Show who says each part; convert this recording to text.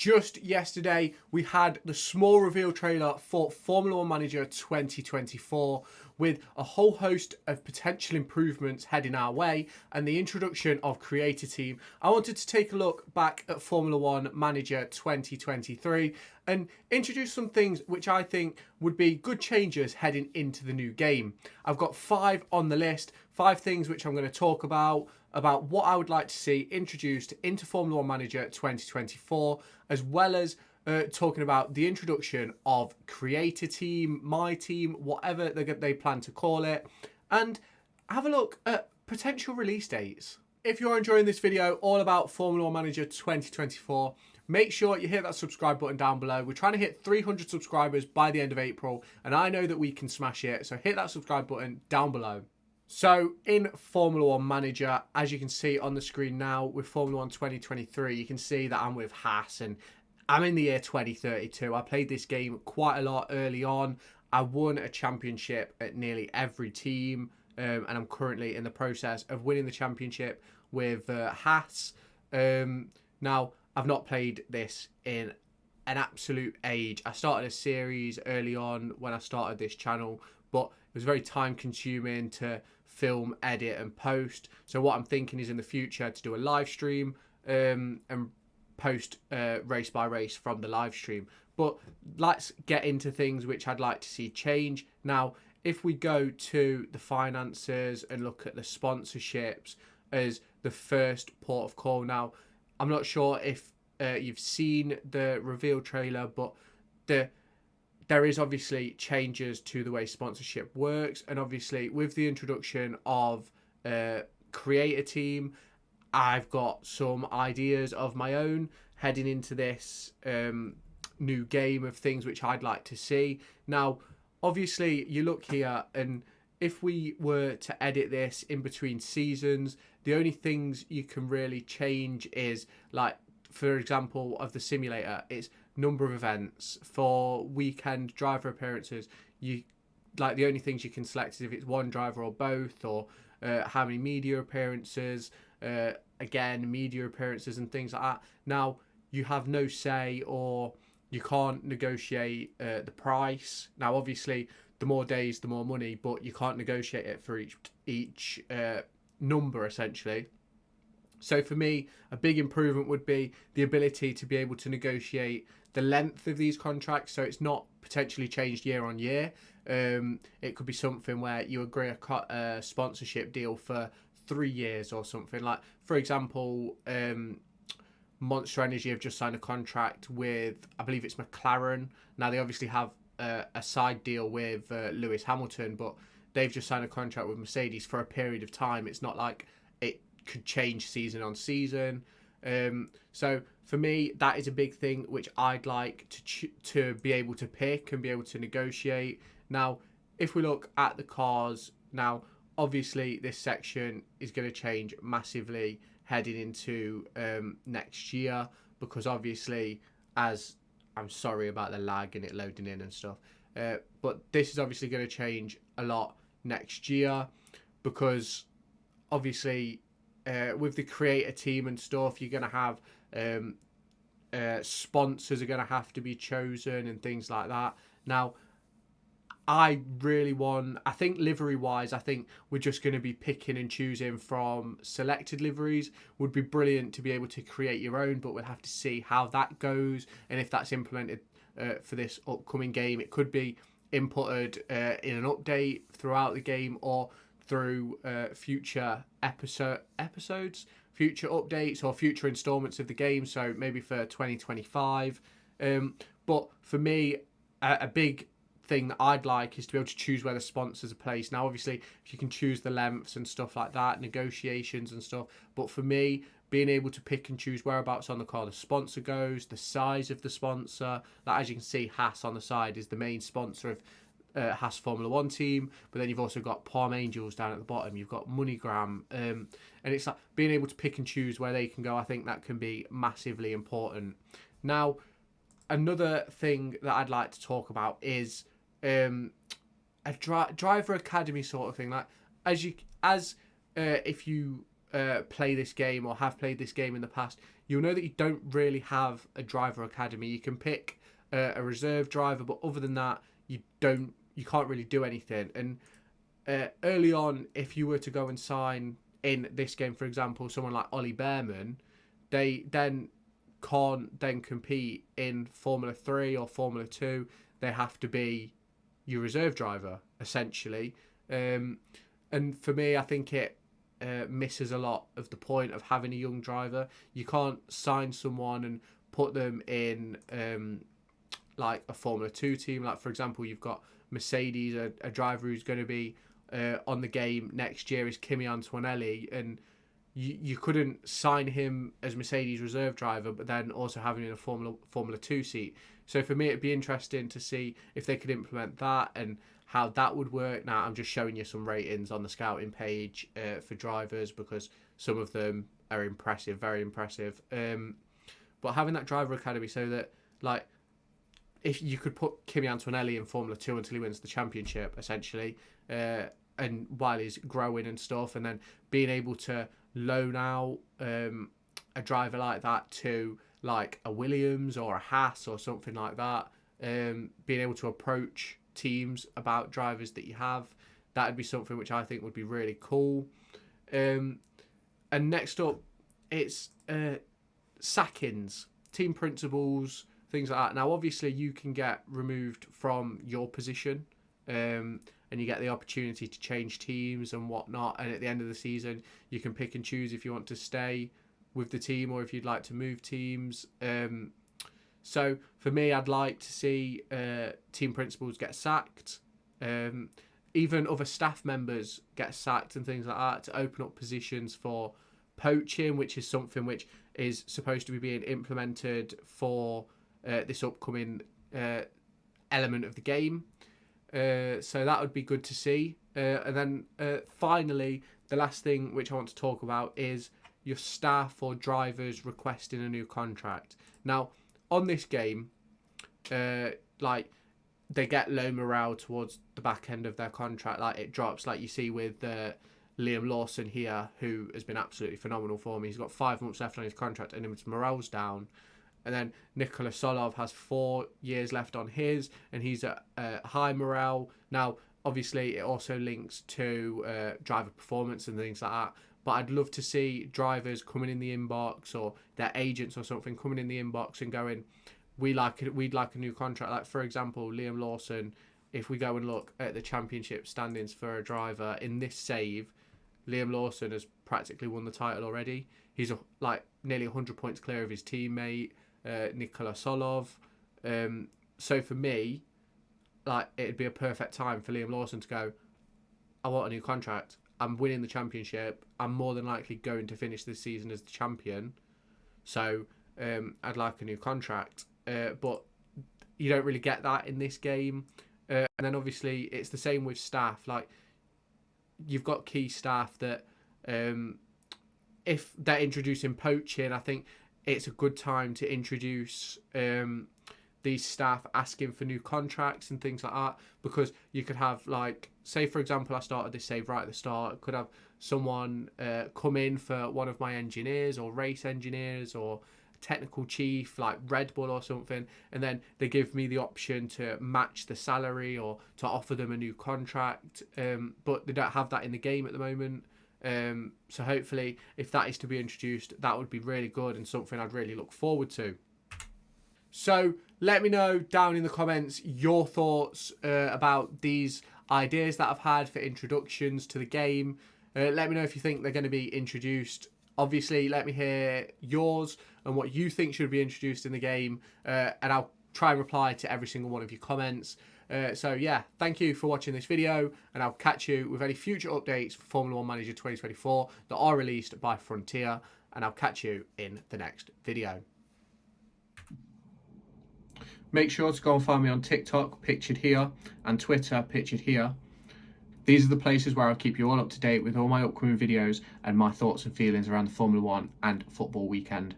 Speaker 1: Just yesterday, we had the small reveal trailer for Formula One Manager 2024 with a whole host of potential improvements heading our way and the introduction of Creator Team. I wanted to take a look back at Formula One Manager 2023 and introduce some things which I think would be good changes heading into the new game. I've got 5 on the list, 5 things which I'm going to talk about what I would like to see introduced into Formula One Manager 2024, as well as talking about the introduction of Creator Team, My Team, whatever they plan to call it, and have a look at potential release dates. If you're enjoying this video all about Formula One Manager 2024, make sure you hit that subscribe button down below. We're trying to hit 300 subscribers by the end of April, and I know that we can smash it, so hit that subscribe button down below. So in Formula One Manager, as you can see on the screen now, with Formula One 2023, you can see that I'm with Haas and I'm in the year 2032. I played this game quite a lot early on. I won a championship at nearly every team, and I'm currently in the process of winning the championship with Haas. Now, I've not played this in an absolute age. I started a series early on when I started this channel, but it was very time consuming to film, edit and post. So what I'm thinking is in the future to do a live stream and post race by race from the live stream. But let's get into things which I'd like to see change. Now, if we go to the finances and look at the sponsorships as the first port of call. Now, I'm not sure if you've seen the reveal trailer, but there is obviously changes to the way sponsorship works, and obviously with the introduction of Creator Team, I've got some ideas of my own heading into this new game of things which I'd like to see. Now, obviously you look here, and if we were to edit this in between seasons, the only things you can really change is, like, for example, of the simulator, it's number of events. For weekend driver appearances, you like the only things you can select is if it's one driver or both, or how many media appearances, again media appearances and things like that. Now you have no say, or you can't negotiate the price. Now obviously the more days the more money, but you can't negotiate it for each number essentially. So for me, a big improvement would be the ability to be able to negotiate the length of these contracts, so it's not potentially changed year on year. It could be something where you agree a sponsorship deal for 3 years or something. Like, for example, Monster Energy have just signed a contract with, I believe it's McLaren. Now, they obviously have a side deal with Lewis Hamilton, but they've just signed a contract with Mercedes for a period of time. It's not like it could change season on season. So for me, that is a big thing which I'd like to be able to pick and be able to negotiate. Now, if we look at the cars, now obviously this section is going to change massively heading into next year, because obviously, as I'm sorry about the lag and it loading in and stuff, but this is obviously going to change a lot next year, because obviously with the Creator Team and stuff, you're going to have sponsors are going to have to be chosen and things like that. Now, I think livery wise, I think we're just going to be picking and choosing from selected liveries. Would be brilliant to be able to create your own, but we'll have to see how that goes and if that's implemented for this upcoming game. It could be inputted in an update throughout the game, or through future episodes, future updates, or future installments of the game, so maybe for 2025. But for me, a big thing that I'd like is to be able to choose where the sponsors are placed. Now obviously if you can choose the lengths and stuff like that, negotiations and stuff, but for me, being able to pick and choose whereabouts on the car the sponsor goes, the size of the sponsor, like as you can see, Haas on the side is the main sponsor of Haas Formula One team, but then you've also got Palm Angels down at the bottom, you've got MoneyGram, and it's like being able to pick and choose where they can go. I think that can be massively important. Now, another thing that I'd like to talk about is a driver academy sort of thing. Like if you play this game or have played this game in the past, you'll know that you don't really have a driver academy. You can pick a reserve driver, but other than that, you can't really do anything. And early on, if you were to go and sign in this game, for example, someone like Ollie Behrman, they then can't then compete in Formula 3 or Formula 2. They have to be your reserve driver, essentially. And for me, I think it misses a lot of the point of having a young driver. You can't sign someone and put them in like a Formula 2 team. Like, for example, you've got Mercedes, a driver who's going to be on the game next year is Kimi Antonelli, and you couldn't sign him as Mercedes reserve driver, but then also have him in a Formula 2 seat. So for me, it'd be interesting to see if they could implement that and how that would work. Now, I'm just showing you some ratings on the scouting page for drivers, because some of them are impressive, very impressive. But having that driver academy, so that, like, if you could put Kimi Antonelli in Formula 2 until he wins the championship, essentially, and while he's growing and stuff, and then being able to loan out a driver like that to like a Williams or a Haas or something like that, being able to approach teams about drivers that you have, that'd be something which I think would be really cool. And next up, it's sackings, team principals, things like that. Now, obviously, you can get removed from your position, and you get the opportunity to change teams and whatnot. And at the end of the season, you can pick and choose if you want to stay with the team or if you'd like to move teams. So for me, I'd like to see team principals get sacked, even other staff members get sacked and things like that, to open up positions for poaching, which is something which is supposed to be being implemented for this upcoming element of the game. So that would be good to see. And then finally, the last thing which I want to talk about is your staff or drivers requesting a new contract. Now, on this game, like, they get low morale towards the back end of their contract. Like, it drops, like you see with Liam Lawson here, who has been absolutely phenomenal for me. He's got 5 months left on his contract and his morale's down. And then Nikola Solov has 4 years left on his, and he's at high morale. Now, obviously, it also links to driver performance and things like that. But I'd love to see drivers coming in the inbox, or their agents or something coming in the inbox and going, we'd like a new contract. Like, for example, Liam Lawson, if we go and look at the championship standings for a driver in this save, Liam Lawson has practically won the title already. He's like nearly 100 points clear of his teammate, Nikola Solov. So for me, like, it'd be a perfect time for Liam Lawson to go, I want a new contract. I'm winning the championship. I'm more than likely going to finish this season as the champion. So I'd like a new contract. But you don't really get that in this game. And then obviously it's the same with staff. Like, you've got key staff that if they're introducing poaching, I think it's a good time to introduce these staff asking for new contracts and things like that, because you could have, like, say for example, I started this save right at the start, could have someone come in for one of my engineers or race engineers or technical chief like Red Bull or something, and then they give me the option to match the salary or to offer them a new contract, but they don't have that in the game at the moment. So hopefully, if that is to be introduced, that would be really good and something I'd really look forward to. So let me know down in the comments your thoughts about these ideas that I've had for introductions to the game. Let me know if you think they're going to be introduced. Obviously, let me hear yours and what you think should be introduced in the game, and I'll try and reply to every single one of your comments. So yeah, thank you for watching this video, and I'll catch you with any future updates for Formula 1 Manager 2024 that are released by Frontier, and I'll catch you in the next video. Make sure to go and find me on TikTok, pictured here, and Twitter, pictured here. These are the places where I'll keep you all up to date with all my upcoming videos and my thoughts and feelings around the Formula 1 and football weekend.